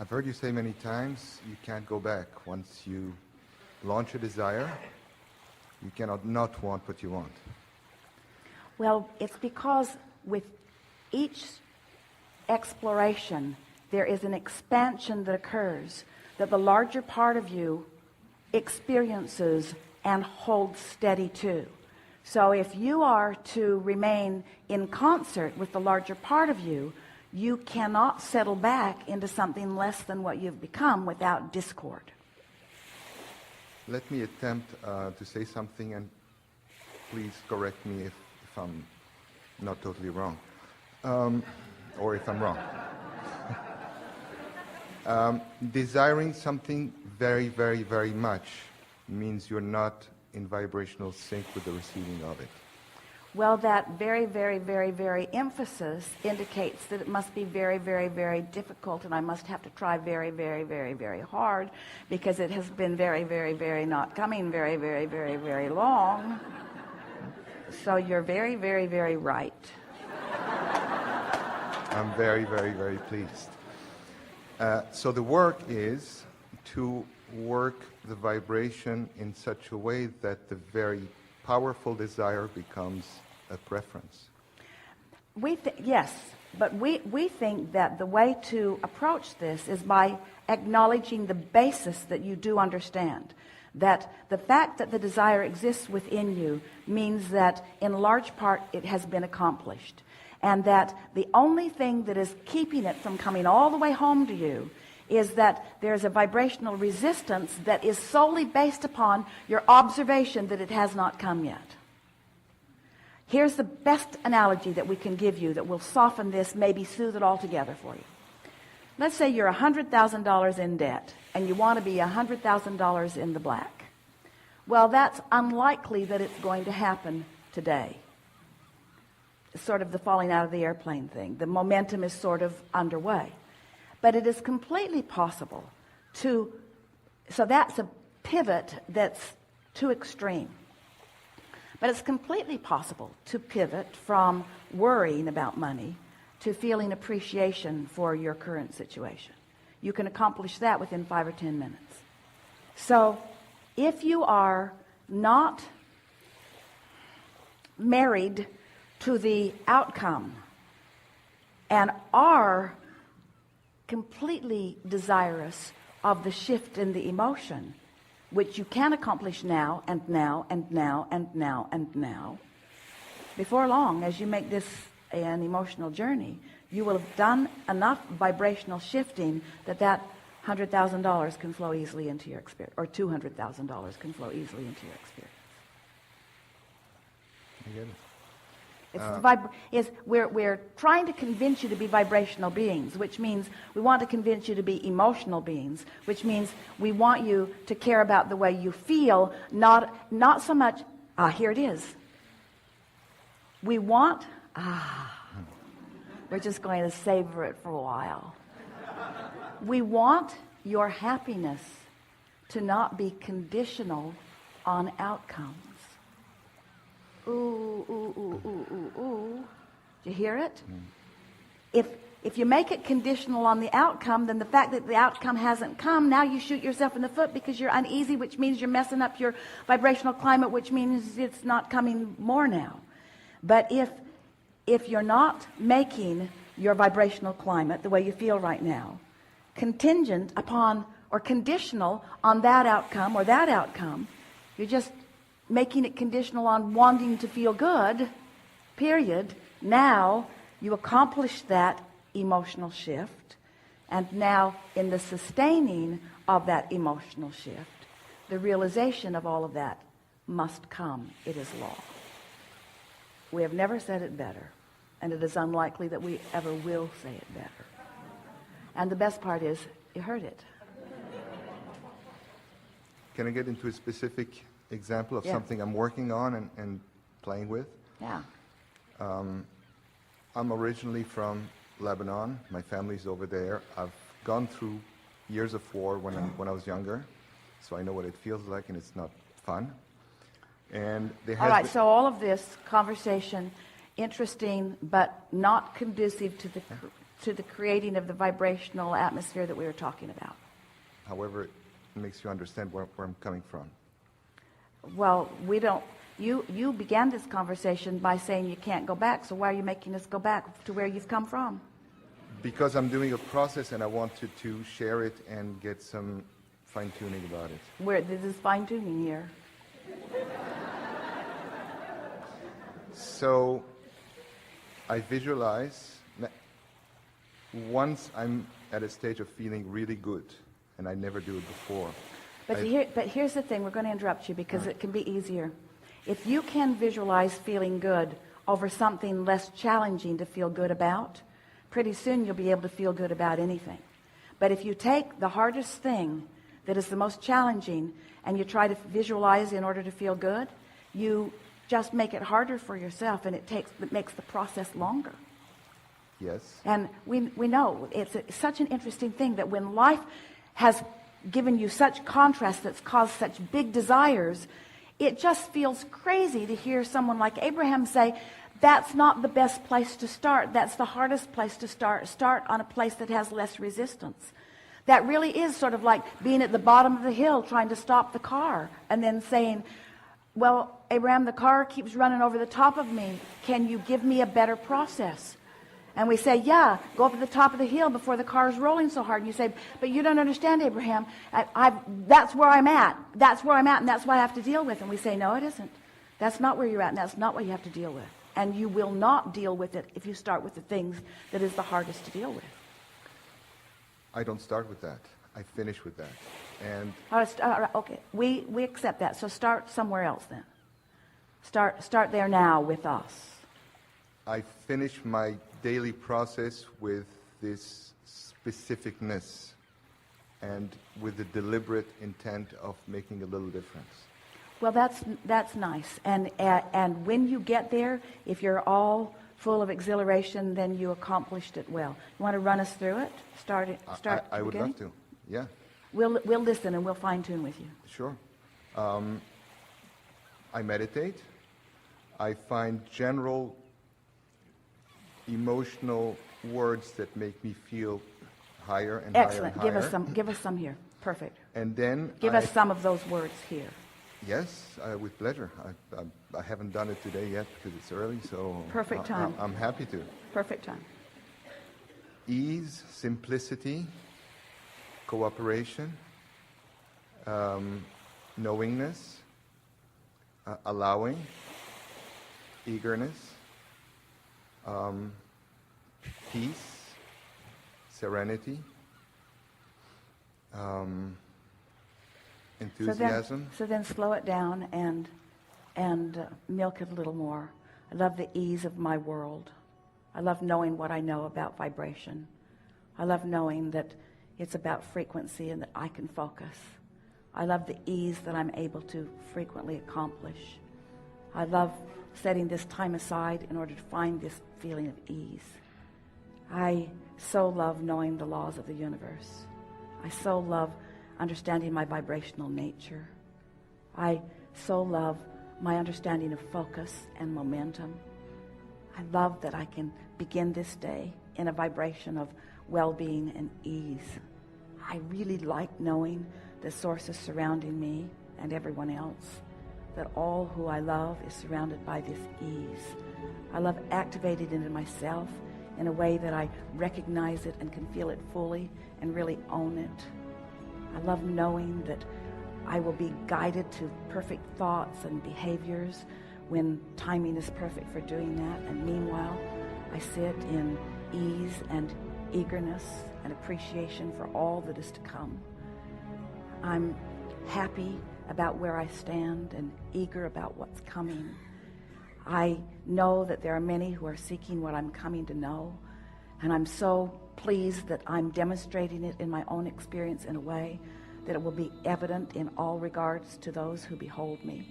I've heard you say many times you can't go back. Once you launch a desire, you cannot not want what you want. Well, it's because with each exploration, there is an expansion that occurs that the larger part of you experiences and holds steady to. So if you are to remain in concert with the larger part of you, you cannot settle back into something less than what you've become without discord. Let me attempt to say something, and please correct me if I'm not totally wrong, or if I'm wrong. Desiring something very, very, very much means you're not in vibrational sync with the receiving of it. Well, that very, very, very, very emphasis indicates that it must be very, very, very difficult, and I must have to try very, very, very, very hard, because it has been very, very, very not coming very, very, very, very long. So you're very, very, very right. I'm very, very, very pleased. So the work is to work the vibration in such a way that the very powerful desire becomes a preference. Yes, but we think that the way to approach this is by acknowledging the basis that you do understand. That the fact that the desire exists within you means that in large part it has been accomplished. And that the only thing that is keeping it from coming all the way home to you is that there's a vibrational resistance that is solely based upon your observation that it has not come yet. Here's the best analogy that we can give you that will soften this, maybe soothe it all together for you. Let's say you're $100,000 in debt and you want to be $100,000 in the black. Well, that's unlikely that it's going to happen today. It's sort of the falling out of the airplane thing. The momentum is sort of underway. But it is completely possible to, so that's a pivot that's too extreme. But it's completely possible to pivot from worrying about money to feeling appreciation for your current situation. You can accomplish that within 5 or 10 minutes. So if you are not married to the outcome and are completely desirous of the shift in the emotion, which you can accomplish now and now and now and now and now, before long, as you make this an emotional journey, you will have done enough vibrational shifting that $100,000 can flow easily into your experience, or $200,000 can flow easily into your experience. I get it. We're trying to convince you to be vibrational beings, which means we want to convince you to be emotional beings, which means we want you to care about the way you feel, not so much, here it is. We want, we're just going to savor it for a while. We want your happiness to not be conditional on outcomes. Ooh, ooh, ooh, ooh, ooh, ooh. Do you hear it? If you make it conditional on the outcome, then the fact that the outcome hasn't come, now you shoot yourself in the foot because you're uneasy, which means you're messing up your vibrational climate, which means it's not coming more now. But if you're not making your vibrational climate the way you feel right now contingent upon or conditional on that outcome or that outcome, you're just making it conditional on wanting to feel good, period. Now you accomplish that emotional shift, and now in the sustaining of that emotional shift, the realization of all of that must come. It is law. We have never said it better, and it is unlikely that we ever will say it better. And the best part is, you heard it. Can I get into a specific example of something I'm working on and playing with? Yeah. I'm originally from Lebanon. My family's over there. I've gone through years of war when I was younger, so I know what it feels like, and it's not fun. And all right, so all of this conversation, interesting but not conducive to the to the creating of the vibrational atmosphere that we were talking about. However, it makes you understand where I'm coming from. Well, we don't. You began this conversation by saying you can't go back, so why are you making us go back to where you've come from? Because I'm doing a process and I wanted to share it and get some fine-tuning about it. Where this is fine-tuning here. So I visualize, once I'm at a stage of feeling really good, and I never do it before. But here's the thing, we're going to interrupt you because it can be easier. If you can visualize feeling good over something less challenging to feel good about, pretty soon you'll be able to feel good about anything. But if you take the hardest thing that is the most challenging and you try to visualize in order to feel good, you just make it harder for yourself, and it makes the process longer. Yes. And we know it's such an interesting thing that when life has given you such contrast that's caused such big desires, it just feels crazy to hear someone like Abraham say, that's not the best place to start. That's the hardest place to start. Start on a place that has less resistance. That really is sort of like being at the bottom of the hill trying to stop the car and then saying, well, Abraham, the car keeps running over the top of me. Can you give me a better process? And we say, yeah, go up to the top of the hill before the car's rolling so hard. And you say, but you don't understand, Abraham. That's where I'm at. That's where I'm at, and that's what I have to deal with. And we say, no, it isn't. That's not where you're at, and that's not what you have to deal with. And you will not deal with it if you start with the things that is the hardest to deal with. I don't start with that. I finish with that. And All right, okay, we accept that. So start somewhere else then. Start there now with us. I finish my daily process with this specificness and with the deliberate intent of making a little difference. Well, that's nice. And when you get there, if you're all full of exhilaration, then you accomplished it well. You want to run us through it? Start I would love to. Yeah. We'll listen and we'll fine tune with you. Sure. I meditate. I find general emotional words that make me feel higher and Excellent. higher and higher. Give us some here. Perfect. And then Give us some of those words here. Yes, with pleasure. I haven't done it today yet because it's early, so Perfect time. I'm happy to. Perfect time. Ease, simplicity, cooperation, knowingness, allowing, eagerness, peace, serenity, enthusiasm. So then slow it down and milk it a little more. I love the ease of my world. I love knowing what I know about vibration. I love knowing that it's about frequency and that I can focus. I love the ease that I'm able to frequently accomplish. I love setting this time aside in order to find this feeling of ease. I so love knowing the laws of the universe. I so love understanding my vibrational nature. I so love my understanding of focus and momentum. I love that I can begin this day in a vibration of well-being and ease. I really like knowing the sources surrounding me and everyone else, that all who I love is surrounded by this ease. I love activating it in myself in a way that I recognize it and can feel it fully and really own it. I love knowing that I will be guided to perfect thoughts and behaviors when timing is perfect for doing that. And meanwhile, I sit in ease and eagerness and appreciation for all that is to come. I'm happy about where I stand and eager about what's coming. I know that there are many who are seeking what I'm coming to know, and I'm so pleased that I'm demonstrating it in my own experience in a way that it will be evident in all regards to those who behold me.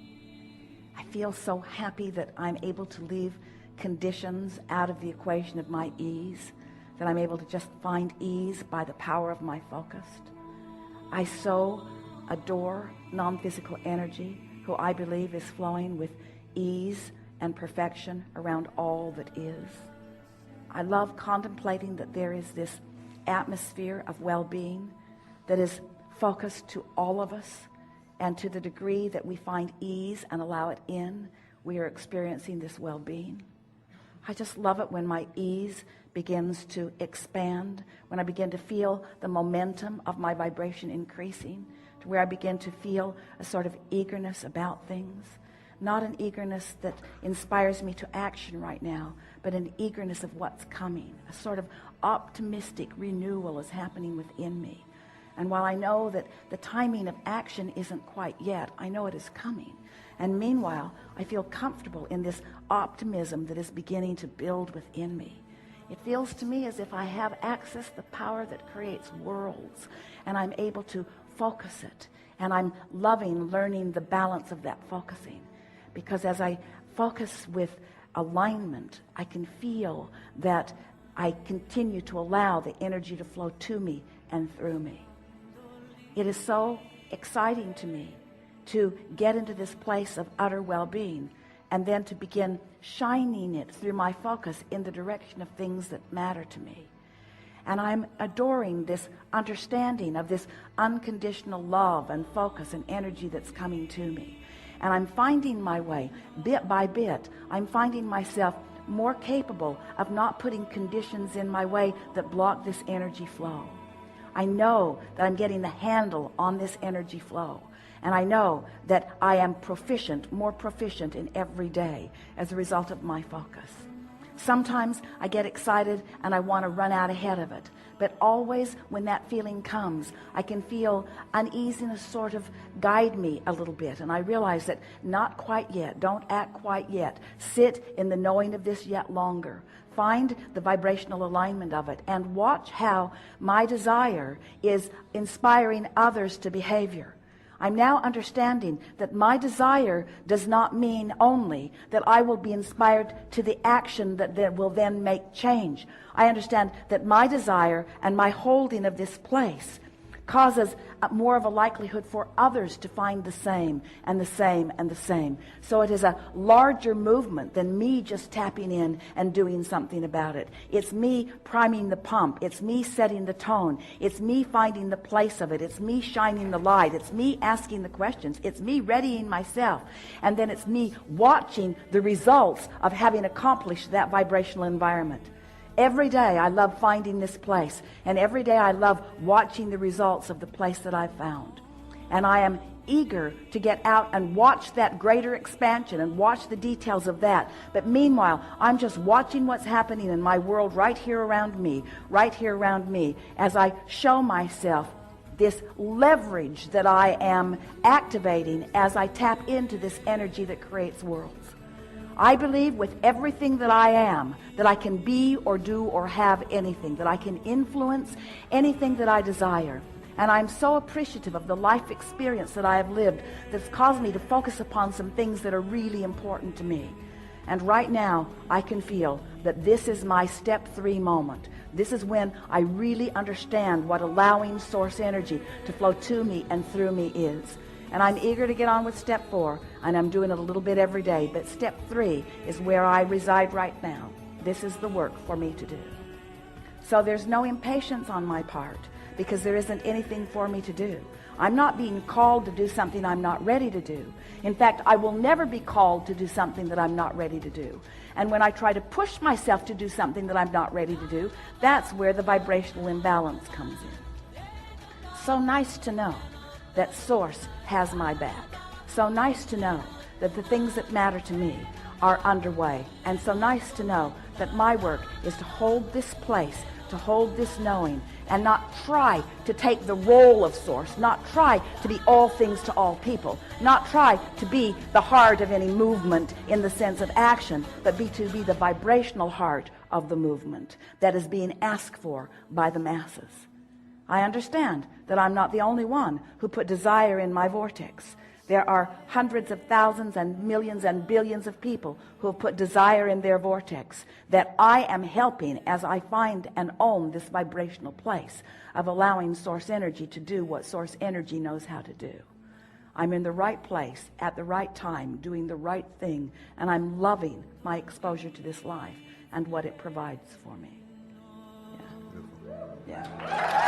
I feel so happy that I'm able to leave conditions out of the equation of my ease, that I'm able to just find ease by the power of my focus. I so adore non-physical energy, who I believe is flowing with ease and perfection around all that is. I love contemplating that there is this atmosphere of well-being that is focused to all of us, and to the degree that we find ease and allow it in, we are experiencing this well-being. I just love it when my ease begins to expand, when I begin to feel the momentum of my vibration increasing, to where I begin to feel a sort of eagerness about things. Not an eagerness that inspires me to action right now, but an eagerness of what's coming. A sort of optimistic renewal is happening within me. And while I know that the timing of action isn't quite yet, I know it is coming. And meanwhile, I feel comfortable in this optimism that is beginning to build within me. It feels to me as if I have access to the power that creates worlds, and I'm able to focus it. And I'm loving learning the balance of that focusing. Because as I focus with alignment, I can feel that I continue to allow the energy to flow to me and through me. It is so exciting to me to get into this place of utter well-being, and then to begin shining it through my focus in the direction of things that matter to me. And I'm adoring this understanding of this unconditional love and focus and energy that's coming to me. And I'm finding my way, bit by bit, I'm finding myself more capable of not putting conditions in my way that block this energy flow. I know that I'm getting the handle on this energy flow. And I know that I am proficient, more proficient in every day as a result of my focus. Sometimes I get excited and I want to run out ahead of it. But always when that feeling comes, I can feel uneasiness sort of guide me a little bit. And I realize that not quite yet, don't act quite yet. Sit in the knowing of this yet longer. Find the vibrational alignment of it and watch how my desire is inspiring others to behavior. I'm now understanding that my desire does not mean only that I will be inspired to the action that will then make change. I understand that my desire and my holding of this place causes more of a likelihood for others to find the same and the same and the same. So it is a larger movement than me just tapping in and doing something about it. It's me priming the pump. It's me setting the tone. It's me finding the place of it. It's me shining the light. It's me asking the questions. It's me readying myself. And then it's me watching the results of having accomplished that vibrational environment. Every day I love finding this place, and every day I love watching the results of the place that I've found. And I am eager to get out and watch that greater expansion and watch the details of that. But meanwhile, I'm just watching what's happening in my world right here around me, as I show myself this leverage that I am activating as I tap into this energy that creates worlds. I believe with everything that I am, that I can be or do or have anything, that I can influence anything that I desire. And I'm so appreciative of the life experience that I have lived that's caused me to focus upon some things that are really important to me. And right now, I can feel that this is my step 3 moment. This is when I really understand what allowing source energy to flow to me and through me is. And I'm eager to get on with step 4, and I'm doing it a little bit every day. But step 3 is where I reside right now. This is the work for me to do. So there's no impatience on my part, because there isn't anything for me to do. I'm not being called to do something I'm not ready to do. In fact, I will never be called to do something that I'm not ready to do. And when I try to push myself to do something that I'm not ready to do, that's where the vibrational imbalance comes in. So nice to know that Source has my back. So nice to know that the things that matter to me are underway. And so nice to know that my work is to hold this place, to hold this knowing, and not try to take the role of Source, not try to be all things to all people, not try to be the heart of any movement in the sense of action, but to be the vibrational heart of the movement that is being asked for by the masses. I understand that I'm not the only one who put desire in my vortex. There are hundreds of thousands and millions and billions of people who have put desire in their vortex that I am helping as I find and own this vibrational place of allowing source energy to do what source energy knows how to do. I'm in the right place at the right time, doing the right thing, and I'm loving my exposure to this life. and what it provides for me. Beautiful. Yeah.